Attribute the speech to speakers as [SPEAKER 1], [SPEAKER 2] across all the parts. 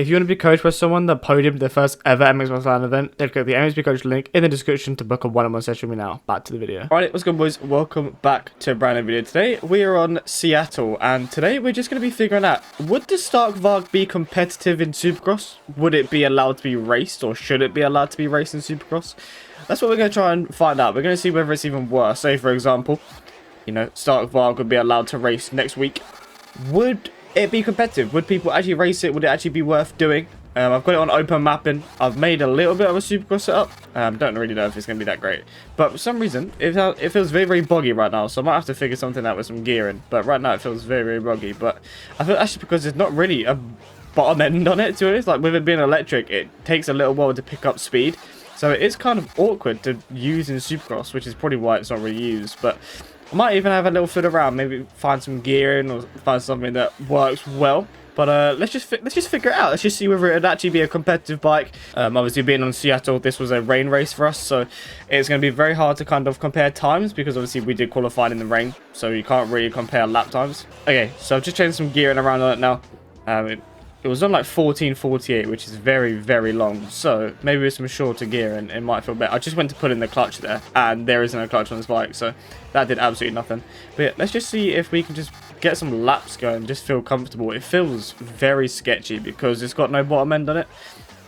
[SPEAKER 1] If you want to be coached by someone that podiumed their first ever MX LAN event, then click the MXP Coach link in the description to book a one-on-one session with me now. Back to the video. Alright, what's good boys? Welcome back to a brand new video. Today we are on Seattle, and today we're just going to be figuring out, would the Stark Varg be competitive in Supercross? Would it be allowed to be raced, or should it be allowed to be raced in Supercross? That's what we're going to try and find out. We're going to see whether it's even worse. Say for example, you know, Stark Varg would be allowed to race next week. Would it be competitive? Would people actually race it? Would it actually be worth doing? I've got it on open mapping. I've made a little bit of a Supercross setup. Don't really know if it's going to be that great, but for some reason it feels very, very buggy right now, so I might have to figure something out with some gearing. But right now it feels very, very buggy. But I feel actually because there's not really a bottom end on it, to be honest. Like with it being electric, it takes a little while to pick up speed, so it is kind of awkward to use in Supercross, which is probably why it's not really used. But I might even have a little foot around, maybe find some gearing or find something that works well. But let's just figure it out. Let's just see whether it would actually be a competitive bike. Obviously, being on Seattle, this was a rain race for us, so it's going to be very hard to kind of compare times because obviously we did qualify in the rain, so you can't really compare lap times. Okay, so I've just changed some gearing around on it now. It was on like 1448, which is very, very long. So maybe with some shorter gearing, it might feel better. I just went to put in the clutch there, and there isn't a clutch on this bike, so that did absolutely nothing. But yeah, let's just see if we can just get some laps going, just feel comfortable. It feels very sketchy because it's got no bottom end on it.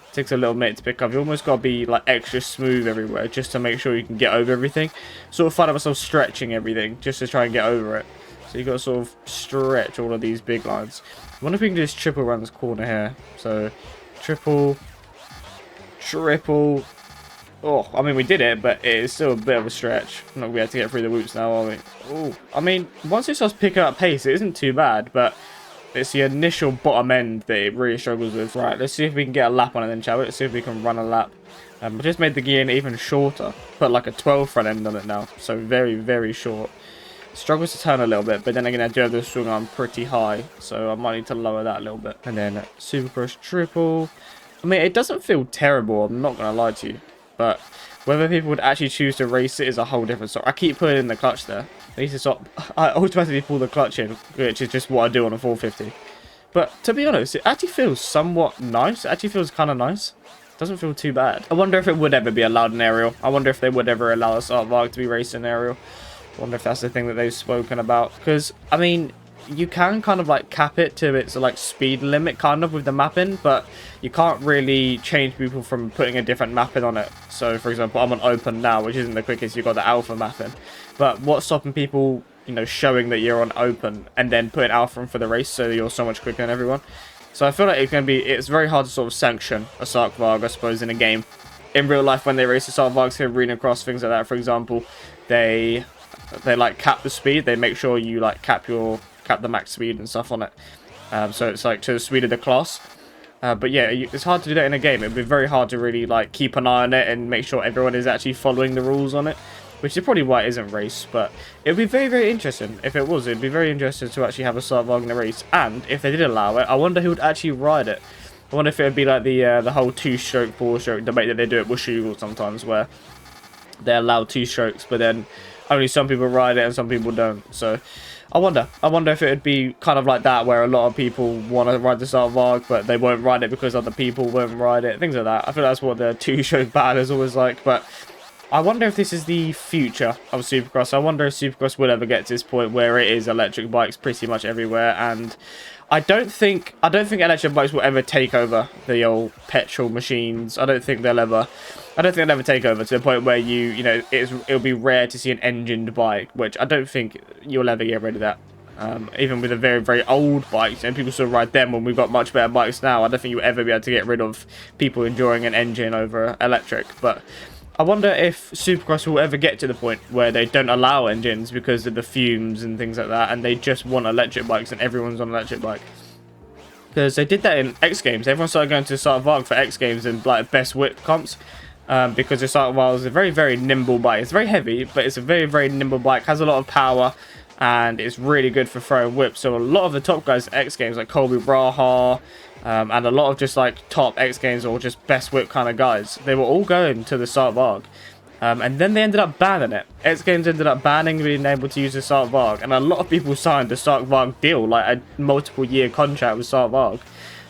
[SPEAKER 1] It takes a little minute to pick up. You almost got to be like extra smooth everywhere just to make sure you can get over everything. Sort of find myself stretching everything just to try and get over it. So you got to sort of stretch all of these big lines. I wonder if we can just triple around this corner here. So triple. Oh, I mean, we did it, but it is still a bit of a stretch. I'm not going to be able to get through the whoops now, are we? Oh, I mean, once it starts picking up pace, it isn't too bad, but it's the initial bottom end that it really struggles with. Right, let's see if we can get a lap on it then, shall we? Let's see if we can run a lap. I just made the gear even shorter. Put like a 12 front end on it now, so very, very short. Struggles to turn a little bit, but then again I do have the swing arm pretty high, so I might need to lower that a little bit. And then Supercross triple. I mean, it doesn't feel terrible, I'm not going to lie to you, but whether people would actually choose to race it is a whole different story. I keep putting in the clutch there. I need to stop. I automatically pull the clutch in, which is just what I do on a 450. But to be honest, it actually feels somewhat nice. It actually feels kind of nice. It doesn't feel too bad. I wonder if it would ever be allowed in aerial. I wonder if they would ever allow a Stark Varg to be raced in aerial. I wonder if that's the thing that they've spoken about. Because, I mean, you can kind of like cap it to its like speed limit kind of with the mapping, but you can't really change people from putting a different mapping on it. So, for example, I'm on open now, which isn't the quickest. You've got the alpha mapping. But what's stopping people, you know, showing that you're on open and then putting alpha in for the race so that you're so much quicker than everyone? So I feel like it's very hard to sort of sanction a Stark Varg, I suppose, in a game. In real life, when they race the Stark Vargs here, arena cross, things like that, for example, they like cap the speed. They make sure you like cap the max speed and stuff on it. So it's like to the speed of the class. But yeah, it's hard to do that in a game. It'd be very hard to really like keep an eye on it and make sure everyone is actually following the rules on it, which is probably why it isn't raced. But it'd be very, very interesting if it was. It'd be very interesting to actually have a Stark Varg in the race. And if they did allow it, I wonder who would actually ride it. I wonder if it would be like the whole 2-stroke, 4-stroke debate that they do at Wushu sometimes, where they allow 2 strokes, but then only some people ride it and some people don't. So I wonder if it would be kind of like that, where a lot of people want to ride the Stark Varg, but they won't ride it because other people won't ride it. Things like that. I feel that's what the 2-stroke ban is always like. But I wonder if this is the future of Supercross. I wonder if Supercross will ever get to this point where it is electric bikes pretty much everywhere. And I don't think electric bikes will ever take over the old petrol machines. I don't think they'll ever take over to the point where you know it'll be rare to see an engined bike, which I don't think you'll ever get rid of that. Even with the very, very old bikes, and people still ride them when we've got much better bikes now. I don't think you'll ever be able to get rid of people enjoying an engine over electric. But I wonder if Supercross will ever get to the point where they don't allow engines because of the fumes and things like that, and they just want electric bikes and everyone's on an electric bike. Because they did that in X Games. Everyone started going to Stark Varg for X Games and like best whip comps. Because the Stark Varg is a very, very nimble bike. It's very heavy, but it's a very, very nimble bike. Has a lot of power, and it's really good for throwing whips. So a lot of the top guys at X Games, like Colby Braha, and a lot of just like top X Games or just best whip kind of guys, they were all going to the Stark Varg. And then they ended up banning it. X Games ended up banning being able to use the Stark Varg, and a lot of people signed the Stark Varg deal, like a multiple year contract with Stark Varg.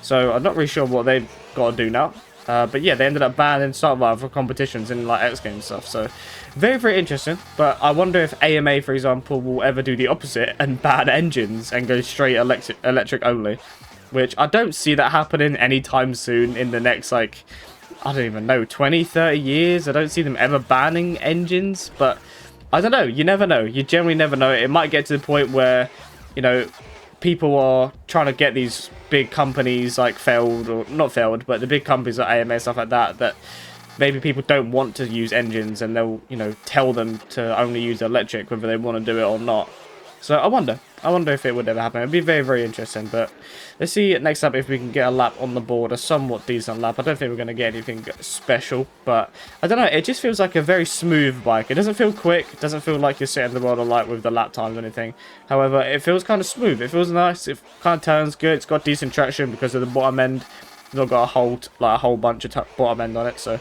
[SPEAKER 1] So I'm not really sure what they've got to do now. But yeah, they ended up banning Starkville for competitions in like X Games stuff. So very, very interesting. But I wonder if AMA, for example, will ever do the opposite and ban engines and go straight electric only. Which I don't see that happening anytime soon in the next, like, I don't even know, 20, 30 years. I don't see them ever banning engines. But I don't know. You never know. You generally never know. It might get to the point where, you know, people are trying to get these big companies like failed, or not failed, but the big companies like AMA, stuff like that, that maybe people don't want to use engines and they'll, you know, tell them to only use electric whether they want to do it or not. So I wonder if it would ever happen. It'd be very, very interesting. But let's see next up if we can get a lap on the board, a somewhat decent lap. I don't think we're going to get anything special, but I don't know. It just feels like a very smooth bike. It doesn't feel quick. It doesn't feel like you're setting the world alight with the lap times or anything. However, it feels kind of smooth. It feels nice. It kind of turns good. It's got decent traction because of the bottom end. It's not got a whole bunch of bottom end on it, so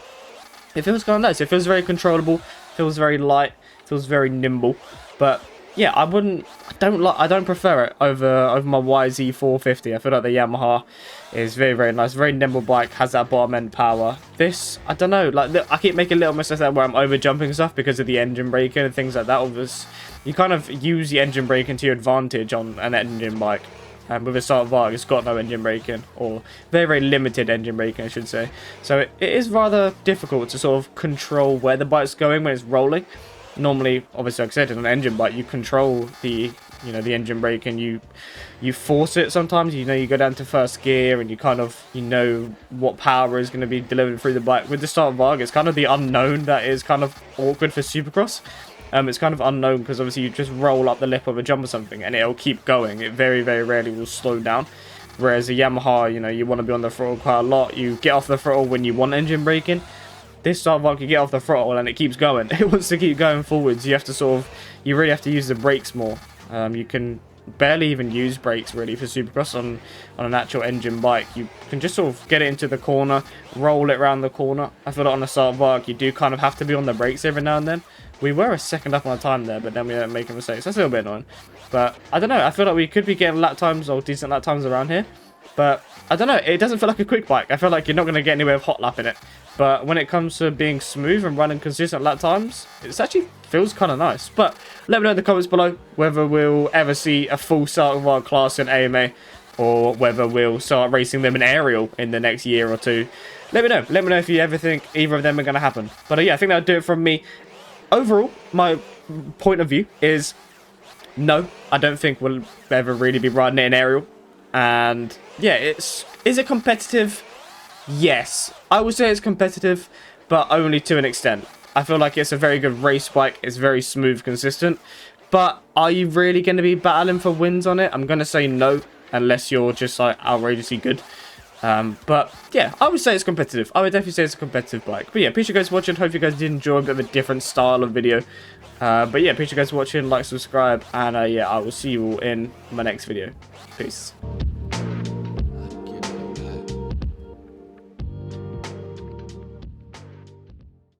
[SPEAKER 1] it feels kind of nice. It feels very controllable. It feels very light. It feels very nimble. But yeah, I don't prefer it over my YZ450. I feel like the Yamaha is very, very nice, very nimble bike, has that bottom end power. This, I don't know, like I keep making little mistakes there where I'm over jumping stuff because of the engine braking and things like that. Obviously, you kind of use the engine braking to your advantage on an engine bike. And with a Start Varg, it's got no engine braking, or very, very limited engine braking, I should say. So it is rather difficult to sort of control where the bike's going when it's rolling. Normally, obviously, like I said, in an engine bike, you control the engine brake and you force it sometimes. You know, you go down to first gear and you kind of, you know what power is going to be delivered through the bike. With the Start Varg, it's kind of the unknown that is kind of awkward for Supercross. It's kind of unknown because obviously you just roll up the lip of a jump or something and it'll keep going. It very, very rarely will slow down. Whereas a Yamaha, you know, you want to be on the throttle quite a lot. You get off the throttle when you want engine braking. This Start Varg can get off the throttle and it keeps going. It wants to keep going forwards. You have to you really have to use the brakes more. You can barely even use brakes really for Supercross on an actual engine bike. You can just sort of get it into the corner, roll it around the corner. I feel like on a Start Varg, you do kind of have to be on the brakes every now and then. We were a second up on the time there, but then we ended up making mistakes. That's a little bit annoying. But I don't know. I feel like we could be getting lap times or decent lap times around here. But I don't know. It doesn't feel like a quick bike. I feel like you're not going to get anywhere with hot lap in it. But when it comes to being smooth and running consistent lap times, it actually feels kind of nice. But let me know in the comments below whether we'll ever see a full Start Varg class in AMA or whether we'll start racing them in aerial in the next year or two. Let me know. Let me know if you ever think either of them are going to happen. But yeah, I think that'll do it from me. Overall, my point of view is no, I don't think we'll ever really be riding it in aerial. And yeah, is it competitive? Yes, I would say it's competitive, but only to an extent. I feel like it's a very good race bike. It's very smooth, consistent. But are you really going to be battling for wins on it? I'm going to say no, unless you're just like outrageously good. But yeah, I would say it's competitive. I would definitely say it's a competitive bike. But yeah, appreciate you guys watching. Hope you guys did enjoy a bit of a different style of video. But yeah, appreciate you guys watching. Like, subscribe, and yeah, I will see you all in my next video. Peace.